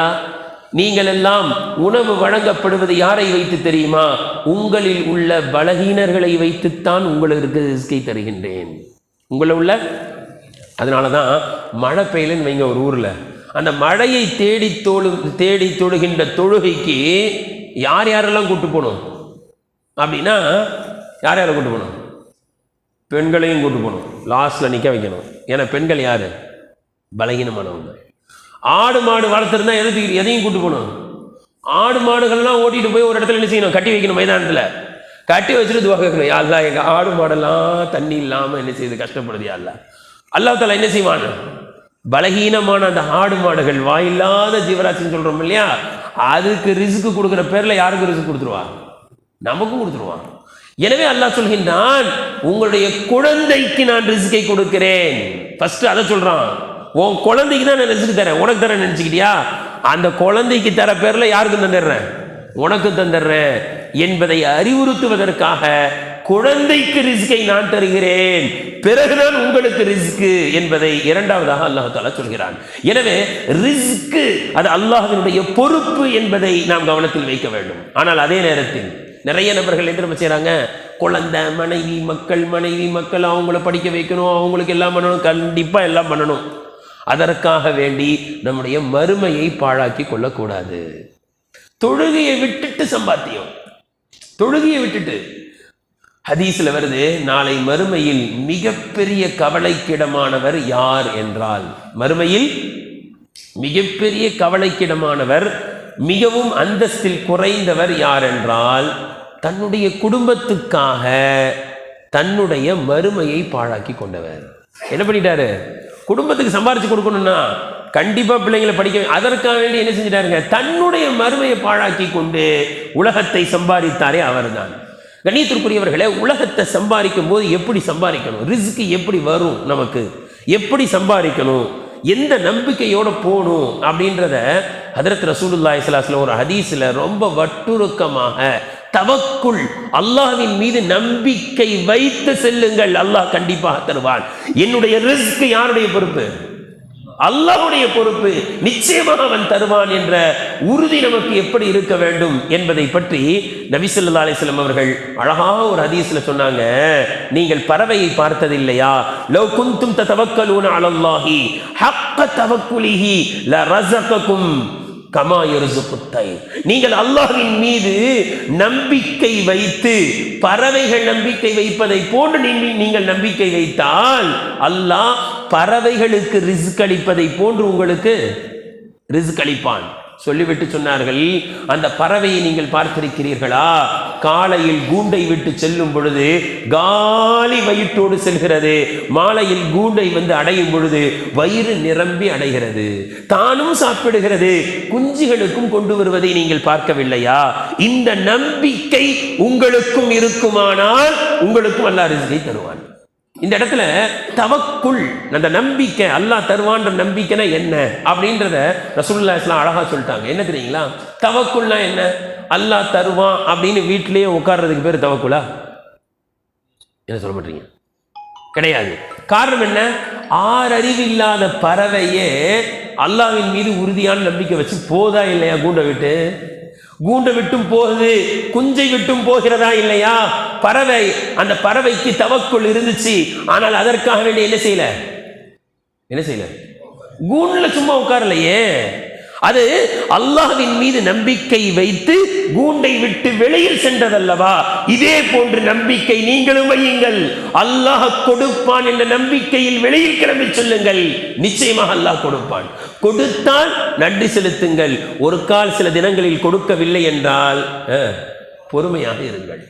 நீங்கள் எல்லாம் உணவு வழங்கப்படுவது யாரை வைத்து தெரியுமா? உங்களில் உள்ள பலகீனர்களை வைத்துத்தான் உங்களுக்கு ரிஸ்கை தருகின்றேன். உங்களை உள்ள. அதனால தான் மழை பெய்யலன்னு வைங்க ஒரு ஊரில், அந்த மழையை தேடி தொழுகின்ற தொழுகைக்கு யார் யாரெல்லாம் கூட்டு போகணும் அப்படின்னா, யார் யாரை கூட்டு போகணும்? பெண்களையும் கூட்டு போகணும், லாஸ்ட்டில் நிற்க வைக்கணும். ஏன்னா பெண்கள் யார்? பலகீனமானவங்க. ஆடு மாடு வளர்த்துருந்தா எதையும் கூட்டு போகணும்? ஆடு மாடுகள்லாம் ஓட்டிகிட்டு போய் ஒரு இடத்துல என்ன செய்யணும்? கட்டி வைக்கணும், மைதானத்தில் கட்டி வச்சுட்டு துவா கேட்கணும். யா அல்லாஹ், எங்கள் ஆடு மாடெல்லாம் தண்ணி இல்லாமல் என்ன செய்யுது, கஷ்டப்படுது. யா அல்லாஹ். அல்லாஹ் தஆலா என்ன செய்வான்? பலகீனமான அந்த ஆடு மாடுகள், வாயில்லாத ஜீவராசின்னு சொல்கிறோம் இல்லையா, அதுக்கு ரிஸ்க்கு கொடுக்குற பேரில் யாருக்கு ரிஸ்க் கொடுத்துருவா? நமக்கும் கொடுத்துருவான். எனவே அல்லாஹ் சொல்கின்றான், உங்களுடைய குழந்தைக்கு நான் ரிஸ்கை கொடுக்கிறேன். ஃபர்ஸ்ட் அதை சொல்றான். உன் குழந்தைக்கு தான் நான் ரிஸ்க் தரேன், உனக்கு தரேன் நினைச்சுக்கிட்டியா? அந்த குழந்தைக்கு தர பேர்ல யாருக்கு தந்துடுறேன்? உனக்கு தந்துடுறேன் என்பதை அறிவுறுத்துவதற்காக குழந்தைக்கு ரிஸ்கை நான் தருகிறேன், பிறகுதான் உங்களுக்கு ரிஸ்க் என்பதை இரண்டாவதாக அல்லாஹ் தஆலா சொல்கிறான். எனவே ரிஸ்க் அது அல்லாஹ்வினுடைய பொறுப்பு என்பதை நாம் கவனத்தில் வைக்க வேண்டும். ஆனால் அதே நேரத்தில் நிறைய நபர்கள் என்ன செய்யறாங்க? குழந்தை, மனைவி மக்கள் அவங்கள படிக்க வைக்கணும், அவங்களுக்கு எல்லாம் பண்ணணும், கண்டிப்பா எல்லாம் பண்ணணும். அதற்காக வேண்டி நம்முடைய மறுமையை பாழாக்கி கொள்ளக்கூடாது. தொழுகையை விட்டுட்டு சம்பாத்தியம், தொழுகையை விட்டுட்டு. ஹதீஸ்ல வருது, நாளை மறுமையில் மிகப்பெரிய கவலைக்கிடமானவர் யார் என்றால், மறுமையில் மிகப்பெரிய கவலைக்கிடமானவர், மிகவும் அந்தஸ்தில் குறைந்தவர் யார் என்றால், தன்னுடைய குடும்பத்துக்காக தன்னுடைய மறுமையை பாழாக்கி கொண்டவர். என்ன பண்ணிட்டாரு? குடும்பத்துக்கு சம்பாரிச்சு கொடுக்கணும்னா கண்டிப்பா பிள்ளைங்களை படிக்க, அதற்காக வேண்டி என்ன செஞ்சிட்டாருங்க? தன்னுடைய மறுமையை பாழாக்கி கொண்டு உலகத்தை சம்பாதித்தாரே அவர்தான். கண்ணியத்திற்குரியவர்களே, உலகத்தை சம்பாதிக்கும் போது எப்படி சம்பாதிக்கணும், ரிஸ்க் எப்படி வரும், நமக்கு எப்படி சம்பாதிக்கணும், எந்த நம்பிக்கையோட போகணும் அப்படின்றத ஹதரத் ரசூலுல்லாஹி ஸல்லல்லாஹு அலைஹி வஸல்லம் ஒரு ஹதீஸ்ல ரொம்ப வட்டுருக்கமாக, தவக்குல், அல்லாஹ்வின் மீது நம்பிக்கை வைத்து செல்லுங்கள், அல்லாஹ் கண்டிப்பாக தருவான். என்னுடைய ரிஸ்க் யாருடைய பொறுப்பு? அல்லாஹ்வுடைய பொறுப்பு. நிச்சயமாக அவன் தருவான் என்ற உறுதி நமக்கு எப்படி இருக்க வேண்டும் என்பதை பற்றி நபி ஸல்லல்லாஹு அலைஹி வஸல்லம் அவர்கள் அழகாக ஒரு ஹதீஸ்ல சொன்னாங்க. நீங்கள் பறவையை பார்த்ததில்லையா? லவ் குன்தும் ததவக்கலூன அலல்லாஹி ஹக்க தவக்குலிஹி லரஸககும் கமா யர்ஸுகுத் தைர். நீங்கள் அல்லாஹ்வின் மீது நம்பிக்கை வைத்து பறவைகள் நம்பிக்கை வைப்பதை போன்று நீங்கள் நம்பிக்கை வைத்தால் அல்லாஹ் பறவைகளுக்கு ரிஸ்க் அளிப்பதை போன்று உங்களுக்கு ரிஸ்க் அளிப்பான். சொல்லிவிட்டு சொன்னார்கள், அந்த பறவையை நீங்கள் பார்த்திருக்கிறீர்களா? காலையில் கூண்டை விட்டு செல்லும் பொழுது காலி வயிற்றோடு செல்கிறது, மாலையில் கூண்டை வந்து அடையும் பொழுது வயிறு நிரம்பி அடைகிறது, தானும் சாப்பிடுகிறது, குஞ்சுகளுக்கும் கொண்டு வருவதை நீங்கள் பார்க்கவில்லையா? இந்த நம்பிக்கை உங்களுக்கும் இருக்குமானால் உங்களுக்கும் அல்லாஹ் ரிஸ்கை தருவான். இந்த இடத்துல தவக்குல், அந்த நம்பிக்கை, அல்லாஹ் தருவான்ற நம்பிக்கைனா என்ன அப்படின்றத ரசூலுல்லாஹி ஸல்லல்லாஹு அலைஹி வஸல்லம் அழகா சொல்லிட்டாங்க. என்ன தெரியுங்களா? தவக்குல்னா என்ன? அல்லாஹ் தருவான் அப்படின்னு வீட்டிலேயே உட்கார்றதுக்கு பேர் தவக்குலா? என்ன சொல்ல மாட்டீங்க? கிடையாது. காரணம் என்ன? ஆறறிவு இல்லாத பறவையே அல்லாஹ்வின் மீது உறுதியான நம்பிக்கை வச்சு போதா இல்லையா? கூண்டை விட்டும் போகுது, குஞ்சை விட்டும் போகிறதா இல்லையா? பறவை, அந்த பறவைக்கு தவக்குள் இருந்துச்சு, ஆனால் அதற்காக வேண்டி என்ன செய்யல? கூண்டுல சும்மா உட்காரலையே. அது அல்லாஹ்வின் மீது நம்பிக்கை வைத்து கூண்டை விட்டு வெளியில் சென்றதல்லவா? இதே போன்று நம்பிக்கை நீங்களும் வையுங்கள். அல்லாஹ் கொடுப்பான் என்ற நம்பிக்கையில் வெளியில் கிளம்பி சொல்லுங்கள், நிச்சயமாக அல்லாஹ் கொடுப்பான். கொடுத்தால் நன்றி செலுத்துங்கள். ஒரு கால் சில தினங்களில் கொடுக்கவில்லை என்றால் பொறுமையாக இருங்கள்.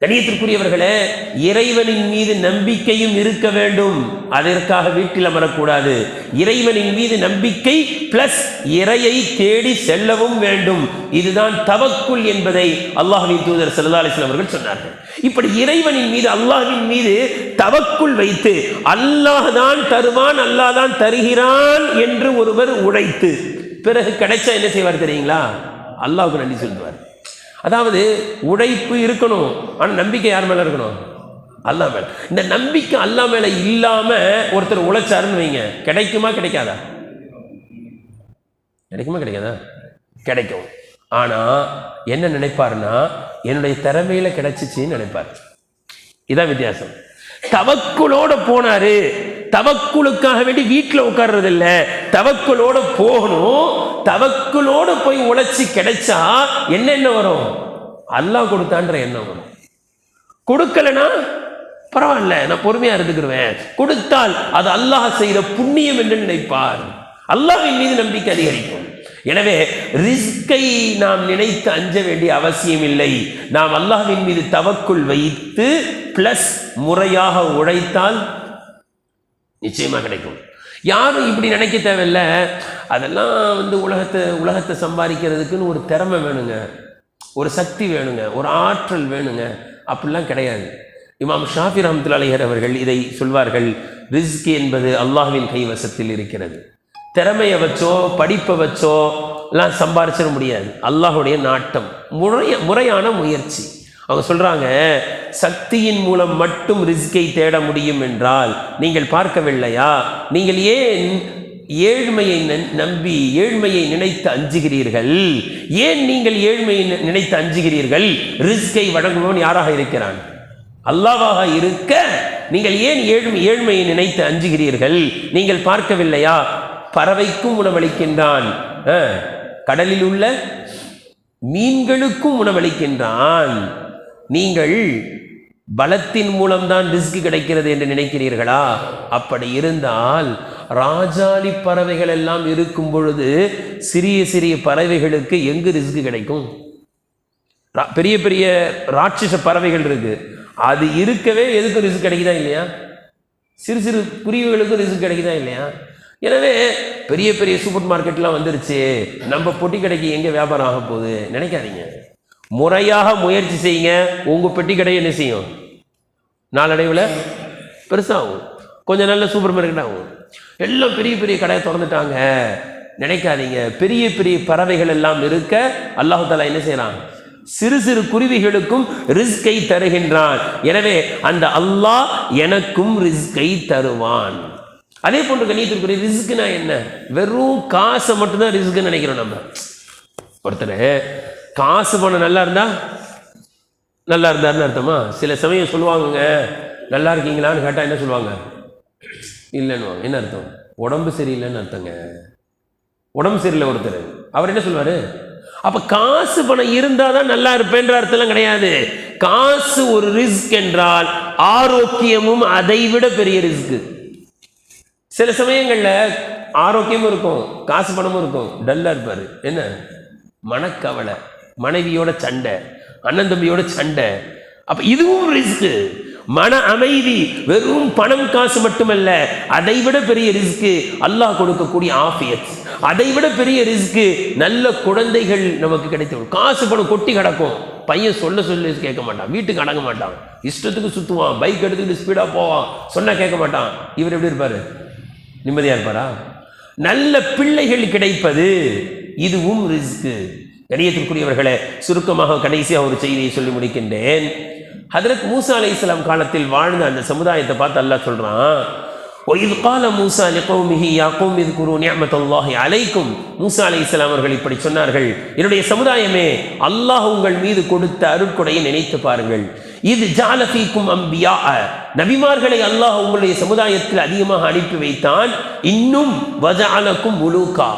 கண்ணியத்திற்குரியவர்களே, இறைவனின் மீது நம்பிக்கையும் இருக்க வேண்டும். அதற்காக வீட்டில் அமரக்கூடாது. இறைவனின் மீது நம்பிக்கை பிளஸ் இறையை தேடி செல்லவும் வேண்டும். இதுதான் தவக்குல் என்பதை அல்லாஹ்வின் தூதர் ஸல்லல்லாஹு அலைஹி வஸல்லம் அவர்கள் சொன்னார்கள். இப்படி இறைவனின் மீது, அல்லாஹ்வின் மீது தவக்குல் வைத்து அல்லாஹ் தான் தருவான், அல்லாஹ் தான் தருகிறான் என்று ஒருவர் உழைத்து பிறகு கிடைச்சா என்ன செய்வார் தெரியுங்களா? அல்லாஹ்வுக்கு நன்றி சொல்லுவார். அதாவது உழைப்பு இருக்கணும், ஆனால் நம்பிக்கை யார் மேல இருக்கணும்? அல்லாஹ் மேல. இந்த நம்பிக்கை அல்லாஹ் மேல இல்லாம ஒருத்தர் உழைச்சாருன்னு வைங்க, கிடைக்குமா கிடைக்காதா? கிடைக்கும். ஆனா என்ன நினைப்பாருன்னா, என்னுடைய திறமையில கிடைச்சிச்சின்னு நினைப்பார். இதான் வித்தியாசம். தவக்குலோட போனாரு. தவக்குலுக்காக வேண்டி வீட்டில் உட்கார்றது இல்ல, தவக்குலோட போகணும். தவக்குலோட போய் உழைச்சி கிடைச்சா என்ன வரும்? அல்லாஹ் கொடுத்தான்ற எண்ணம் வரும். கொடுக்கலனா பரவாயில்ல, நான் பொறுமையா இருந்துக்கிடுவேன். கொடுத்தால் அது அல்லாஹ் செய்கிற புண்ணியம் என்று நினைப்பார். அல்லாஹ்வின் மீது நம்பிக்கை அதிகரிக்கும். எனவே ரிஸ்கை நாம் நினைத்து அஞ்ச வேண்டிய அவசியம் இல்லை. நாம் அல்லாஹ்வின் மீது தவக்குள் வைத்து பிளஸ் முறையாக உழைத்தால் நிச்சயமா கிடைக்கும். யாரும் இப்படி நினைக்க தேவையில்லை. அதெல்லாம் உலகத்தை சம்பாதிக்கிறதுக்குன்னு ஒரு திறமை வேணுங்க, ஒரு சக்தி வேணுங்க, ஒரு ஆற்றல் வேணுங்க. அப்படிலாம் கிடையாது. இமாம் ஷாஃபி ரஹ்மத்துல்லாஹி அலைஹி அவர்கள் இதை சொல்வார்கள், ரிஸ்க் என்பது அல்லாஹ்வின் கைவசத்தில் இருக்கிறது. திறமையை வச்சோ படிப்பை வச்சோ எல்லாம் சம்பாதிச்சிட முடியாது. அல்லாஹுடைய நாட்டம், முறையான முயற்சி. அவங்க சொல்றாங்க, சக்தியின் மூலம் மட்டும் ரிஸ்கை தேட முடியும் என்றால் நீங்கள் பார்க்கவில்லையா? நீங்கள் ஏன் ஏழ்மையை நம்பி ஏழ்மையை நினைத்து அஞ்சுகிறீர்கள்? ஏன் நீங்கள் ஏழ்மையை நினைத்து அஞ்சுகிறீர்கள்? ரிஸ்கை வழங்குவோன் யாராக இருக்கிறான்? அல்லாஹ்வாக இருக்க நீங்கள் ஏன் ஏழ்மையை நினைத்து அஞ்சுகிறீர்கள்? நீங்கள் பார்க்கவில்லையா? பறவைக்கும் உணவளிக்கின்றான், கடலில் உள்ள மீன்களுக்கும் உணவளிக்கின்றான். நீங்கள் பலத்தின் மூலம்தான் ரிஸ்க் கிடைக்கிறது என்று நினைக்கிறீர்களா? அப்படி இருந்தால் ராஜாளி பறவைகள் எல்லாம் இருக்கும் பொழுது சிறிய சிறிய பறவைகளுக்கு எங்கு ரிஸ்க் கிடைக்கும்? பெரிய பெரிய ராட்சச பறவைகள் இருக்கு, அது இருக்கவே எதுக்கு ரிஸ்க் கிடைக்குதா இல்லையா? சிறு சிறு குருவிகளுக்கும் ரிஸ்க் கிடைக்குதா இல்லையா? எனவே பெரிய பெரிய சூப்பர் மார்க்கெட்லாம் வந்துருச்சு, நம்ம பொட்டி கடைக்கு எங்கே வியாபாரம் ஆக போகுது நினைக்காதீங்க. முறையாக முயற்சி செய்யுங்க. உங்கள் பெட்டி கடை என்ன செய்யும்? நாளடைவில் பெருசாகும், கொஞ்சம் நல்ல சூப்பர் மார்க்கெட் ஆகும். எல்லாம் பெரிய பெரிய கடையை திறந்துட்டாங்க நினைக்காதீங்க. பெரிய பெரிய பறவைகள் எல்லாம் இருக்க அல்லாஹ் தஆலா என்ன செய்யறான்? சிறு சிறு குருவிகளுக்கும் ரிஸ்கை தருகின்றான். எனவே அந்த அல்லாஹ் எனக்கும் ரிஸ்கை தருவான். அதே போன்று கண்ணியத்திற்குரிய ரிஸ்க்னா என்ன? வெறும் காசை மட்டும்தான் ரிஸ்க் நினைக்கிறோம். நம்ம ஒருத்தர் காசு பணம் நல்லா இருந்தாருன்னு அர்த்தமா? சில சமயம் சொல்லுவாங்க, நல்லா இருக்கீங்களான்னு கேட்டால் என்ன சொல்லுவாங்க? இல்லைன்னு. என்ன அர்த்தம்? உடம்பு சரியில்லைன்னு அர்த்தங்க. உடம்பு சரியில்லை ஒருத்தர், அவர் என்ன சொல்லுவார்? அப்போ காசு பணம் இருந்தால் தான் நல்லா இருப்பேன்ற அர்த்தம்லாம் கிடையாது. காசு ஒரு ரிஸ்க் என்றால் ஆரோக்கியமும் அதை விட பெரிய ரிஸ்க். சில சமயங்களில் ஆரோக்கியமும் இருக்கும், காசு பணமும் இருக்கும், டல்லாக இருப்பார். என்ன? மனக்கவலை, மனைவியோட சண்டை, அண்ணன் தம்பியோட சண்டை. அப்போ இதுவும் ரிஸ்க்கு. மன அமைதி வெறும் பணம் காசு மட்டுமல்ல, அதை விட பெரிய ரிஸ்க்கு அல்லாஹ் கொடுக்கக்கூடிய ஆஃபியத், அதை விட பெரிய ரிஸ்க்கு நல்ல குழந்தைகள் நமக்கு கிடைக்கும். காசு பணம் கொட்டி கிடக்கும், பையன் சொல்ல கேட்க மாட்டான், வீட்டுக்கு அடங்க மாட்டான், இஷ்டத்துக்கு சுற்றுவான், பைக் எடுத்துக்கிட்டு ஸ்பீடாக போவான், சொன்னால் கேட்க மாட்டான். இவர் எப்படி இருப்பார்? நிம்மதியாக இருப்பாரா? நல்ல பிள்ளைகள் கிடைப்பது இதுவும் ரிஸ்க்கு. கணியத்திற்குரியவர்களே, சுருக்கமாக கடைசியாக ஒரு செய்தியை சொல்லி முடிக்கின்றேன். ஹதரத் மூசா அலைஹிஸ்ஸலாம் காலத்தில் வாழ்ந்த அந்த சமுதாயத்தை பார்த்து அல்லாஹ் சொல்றான், وَإِذْ قَالَ مُوسَى لِقَوْمِهِ يَا قَوْمِ اذْكُرُوا نِعْمَةَ اللَّهِ عَلَيْكُمْ. மூசா அலைஹிஸ்ஸலாம் அவர்கள் இப்படி சொன்னார்கள், என்னுடைய சமுதாயமே, அல்லாஹ் உங்கள் மீது கொடுத்த அருட்கொடையை நினைத்து பாருங்கள். இது ஜஅல ஃபீக்கும் அன்பியா, நபிமார்களை அல்லாஹ் உங்களுடைய சமுதாயத்தில் அதிகமாக அனுப்பி வைத்தான். இன்னும் வஜஅலக்கும் முலூகா,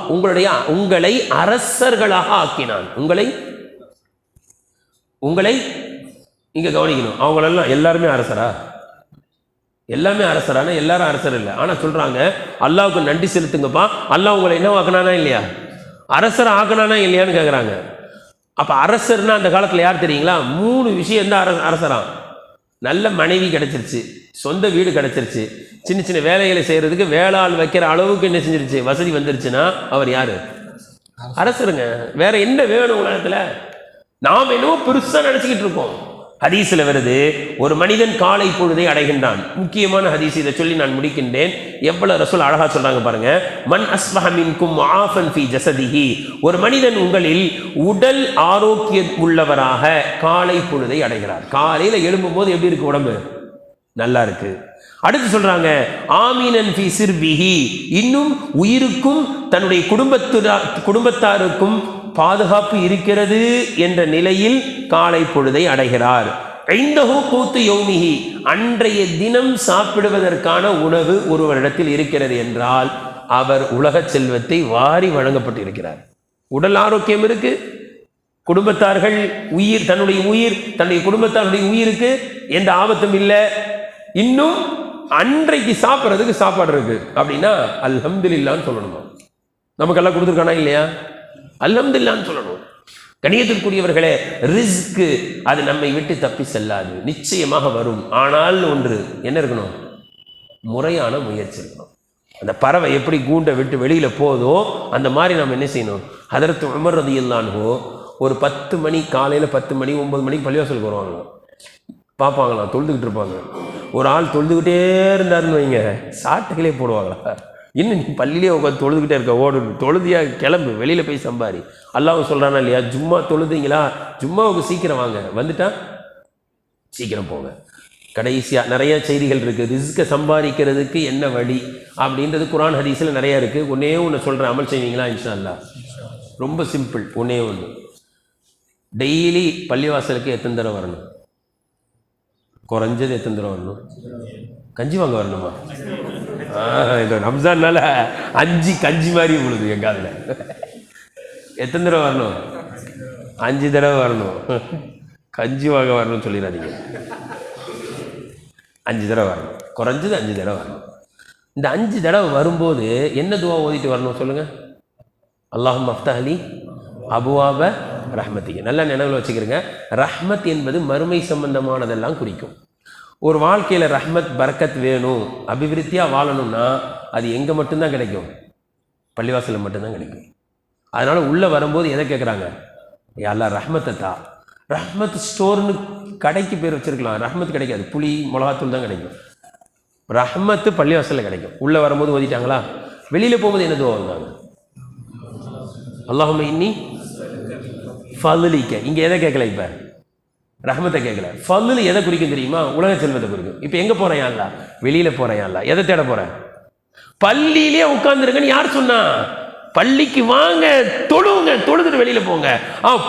உங்களை அரசர்களாக ஆக்கினான். உங்களை இங்க கவனிக்கணும். அவங்களெல்லாம் எல்லாருமே அரசரா? எல்லாமே அரசரானா எல்லாரும் அரசர் இல்லை. ஆனால் சொல்றாங்க, அல்லாவுக்கு நன்றி செலுத்துங்கப்பா, அல்லாஹ் உங்களை என்ன ஆக்கினானா இல்லையா, அரசரை ஆக்கினானா இல்லையான்னு கேட்குறாங்க. அப்போ அரசர்னா அந்த காலத்தில் யார் தெரியுங்களா? 3 விஷயம் தான் அரசரா. நல்ல மனைவி கிடைச்சிருச்சு, சொந்த வீடு கிடைச்சிருச்சு, சின்ன சின்ன வேலைகளை செய்யறதுக்கு வேளாள் வைக்கிற அளவுக்கு என்ன செஞ்சிருச்சு, வசதி வந்துருச்சுன்னா அவர் யாரு? அரசருங்க. வேற என்ன வேணும் உலகத்தில்? நாம் என்னவோ பெருசாக நினச்சிக்கிட்டு இருக்கோம். ஹதீஸில் வருது, ஒரு மனிதன் காலை பொழுதை அடைகின்றான். முக்கியமான ஹதீஸ், இதை சொல்லி நான் முடிக்கின்றேன். எவ்வளவு ரசூல் அழகா சொல்றாங்க பாருங்க. மன் அஸ்பஹ மின்கும் முஆஃபன் ஃபீ ஜஸதிஹி, ஒரு மனிதன் உங்களில் உடல் ஆரோக்கியம் உள்ளவராக காலை பொழுதை அடைகிறார். காலையில எழும்பும் போது எப்படி இருக்கு உடம்பு? நல்லா இருக்கு. அடுத்து சொல்றாங்க, ஆமீனன் ஃபீ சிர்பிஹி, இன்னும் உயிருக்கும் தன்னுடைய குடும்பத்தாருக்கும் பாதுகாப்பு இருக்கிறது என்ற நிலையில் காலை பொழுதை அடைகிறார். ஐந்தஹு கூத்து யௌமிஹி, அன்றைய தினம் சாப்பிடுவதற்கான உணவு ஒருவரிடத்தில் இருக்கிறது என்றால் அவர் உலக செல்வத்தை வாரி வழங்கப்பட்டு இருக்கிறார். உடல் ஆரோக்கியம் இருக்கு, குடும்பத்தார்கள் உயிர், தன்னுடைய குடும்பத்தாருடைய உயிருக்கு எந்த ஆபத்தும் இல்லை, இன்னும் அன்றைக்கு சாப்பிட்றதுக்கு சாப்பாடு இருக்கு அப்படின்னா அல்ஹம்துலில்லாஹ்னு சொல்லணுமா? நமக்கெல்லாம் கொடுத்துருக்கானா இல்லையா? அல்ஹம்துலில்லாஹ்னு சொல்லணும். கணியத்திற்குரியவர்களே, ரிஸ்க் அது நம்மை விட்டு தப்பி செல்லாது, நிச்சயமாக வரும். ஆனால் ஒன்று என்ன இருக்கணும்? முறையான முயற்சி இருக்கணும். அந்த பறவை எப்படி கூண்டை விட்டு வெளியில போதோ அந்த மாதிரி நம்ம என்ன செய்யணும்? ஹதரத் உமர் ரலியல்லாஹு அன்ஹு ஒரு 10 மணி, காலையில் 10 மணி 9 மணிக்கு பள்ளிவாசலுக்கு வருவாங்க. பார்ப்பாங்களாம், தொழுதுகிட்டு இருப்பாங்க. ஒரு ஆள் தொழுதுகிட்டே இருந்தாருன்னு வைங்க, சாட்டுகளே போடுவாங்களா, இன்னும் நீ பள்ளியிலே உட்காந்து தொழுதுகிட்டே இருக்க, ஓடு, தொழுதியா கிளம்பு, வெளியில் போய் சம்பாரி. அல்லாஹ் சொல்கிறானா இல்லையா? ஜும்மா தொழுதுங்களா, ஜும்மாவுக்கு சீக்கிரம் வாங்க, வந்துட்டா சீக்கிரம் போங்க. கடைசியாக நிறைய செய்திகள் இருக்குது. ரிஸ்கை சம்பாதிக்கிறதுக்கு என்ன வழி அப்படின்றது குர்ஆன் ஹதீஸில் நிறையா இருக்குது. ஒன்றே ஒன்று சொல்கிறேன், அமல் செய்வீங்களா? இன்ஷா அல்லாஹ். ரொம்ப சிம்பிள், ஒன்றே ஒன்று. டெய்லி பள்ளிவாசலுக்கு எத்தனை தடவை வரணும்? குறைஞ்சது எத்தனை தடவை வரணும்? கஞ்சி வாங்க வரணுமா? இந்த ரம்ஜான்னால 5 கஞ்சி மாதிரி விழுது எங்க அதில். எத்தனை தடவை வரணும்? 5 தடவை வரணும். கஞ்சி வாங்க வரணும்னு சொல்லிடாதீங்க. 5 தடவை வரணும், குறைஞ்சது 5 தடவை வரணும். இந்த 5 தடவை வரும்போது என்ன துவா ஓதிட்டு வரணும் சொல்லுங்க? அல்லாஹும்ம அஃப்தஹ் லி அபுவாப ரஹ்மத்திக்கு. நல்லா நினைவில் வச்சுக்கிறேங்க. ரஹ்மத் என்பது மறுமை சம்பந்தமானதெல்லாம் குறிக்கும். ஒரு வாழ்க்கையில் ரஹ்மத் பரக்கத் வேணும், அபிவிருத்தியாக வாழணும்னா அது எங்கே மட்டும்தான் கிடைக்கும்? பள்ளிவாசலில் மட்டும்தான் கிடைக்கும். அதனால் உள்ளே வரும்போது எதை கேட்குறாங்க? அல்லாஹ் ரஹ்மத்தை தா. ரஹ்மத் ஸ்டோர்னு கடைக்கு பேர் வச்சுருக்கலாம், ரஹ்மத் கிடைக்காது, புளி மிளகாத்தூள் தான் கிடைக்கும். ரஹ்மத்து பள்ளிவாசலில் கிடைக்கும். உள்ளே வரும்போது ஓதிட்டாங்களா, வெளியில் போகும்போது என்ன துவா வந்தாங்க? அல்லாஹும்ம இன்னி ஃபதுலிக்க. இங்கே எதை கேட்கல? இப்போ ரஹ்மத்தை கேட்கல. ஃபதுல் எதை குறிக்கும் தெரியுமா? உலக செல்வத்தை குறிக்கும். இப்போ எங்கே போகிறேன் அல்ல? வெளியில் போகிறேன் அல்ல. எதை தேட போகிறேன்? பள்ளியிலே உட்காந்துருங்கன்னு யார் சொன்னா? பள்ளிக்கு வாங்க, தொழுவுங்க, தொழுதுட்டு வெளியில் போங்க.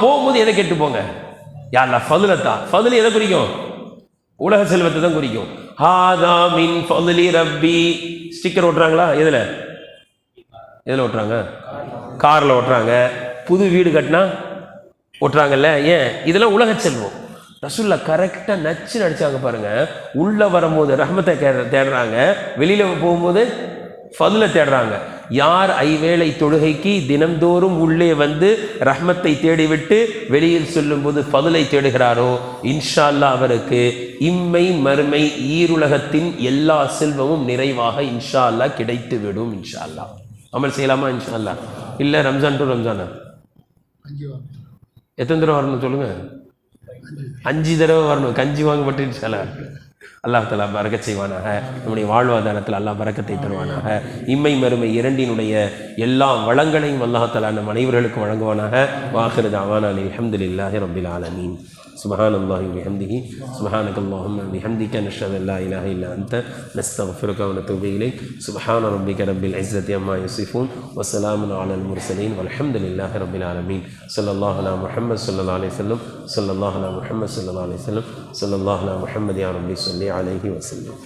போகும்போது எதை கேட்டு போங்க? யார்ல? ஃபதுலத்தா. ஃபதுல் எதை குறிக்கும்? உலக செல்வத்தை தான் குறிக்கும். ஹாதா மின் ஃபதுலி ரப்பி. ஸ்டிக்கர் ஓட்டுறாங்களா? எதில் ஓட்டுறாங்க? காரில் ஓட்டுறாங்க. புது வீடு கட்டினா ஓட்டுறாங்கல்ல. ஏன்? இதெல்லாம் உலக செல்வம். ரசூல்லா கரெக்டாக நச்சு நடிச்சாங்க பாருங்க. உள்ளே வரும்போது ரஹ்மத்தை தேடுறாங்க, வெளியில் போகும்போது ஃபதுலை தேடுறாங்க. யார் ஐவேளை தொழுகைக்கு தினந்தோறும் உள்ளே வந்து ரஹ்மத்தை தேடிவிட்டு வெளியில் சொல்லும்போது ஃபதுலை தேடுகிறாரோ, இன்ஷா அல்லாஹ் அவருக்கு இம்மை மறுமை ஈருலகத்தின் எல்லா செல்வமும் நிறைவாக இன்ஷா அல்லாஹ் கிடைத்து விடும். இன்ஷா அல்லாஹ் அமல் செய்யலாமா? இன்ஷா அல்லாஹ். இல்லை ரம்ஜான் டு ரம்ஜானா எத்தனை தடவை வரணும் சொல்லுங்க? 5 தடவை வரணும். கஞ்சி வாங்கப்பட்டு இன்ஷா அல்லாஹ் அல்லாஹ் தஆலா பரக்கத் செய்வானாக. நம்முடைய வாழ்வாதாரத்தில் அல்லாஹ் பரக்கத்தை தருவானாக. இம்மை மறுமை இரண்டினுடைய எல்லா வளங்களையும் அல்லாஹ் தஆலா நம் அனைவர்களுக்கும் வழங்குவானாக. வாஹிரு தஅவானா அல்ஹம்துலில்லாஹி ரப்பில் ஆலமீன். சுப்ஹானல்லாஹி வ பிஹம்திஹி சுப்ஹானக்கல்லாஹும்ம வ பிஹம்திக நஷ்ஹது அல்லா இலாஹா இல்லா அன்த நஸ்தக்ஃபிருக வ நதூபு இலைக். சுப்ஹான ரப்பிக ரப்பில் இஸ்ஸத்தி அம்மா யசிஃபூன் வ ஸலாமுன் அலல் முர்ஸலீன் வல்ஹம்துலில்லாஹி ரப்பில் ஆலமீன். ஸல்லல்லாஹு அலா முஹம்மத் ஸல்லல்லாஹு அலைஹி வஸல்லம். ஸல்லல்லாஹு அலா முஹம்மத் ஸல்லல்லாஹு அலைஹி வஸல்லம். ஸல்லல்லாஹு அலா முஹம்மத் யா ரப்பி ஸல்லி அலைஹி வஸல்லம்.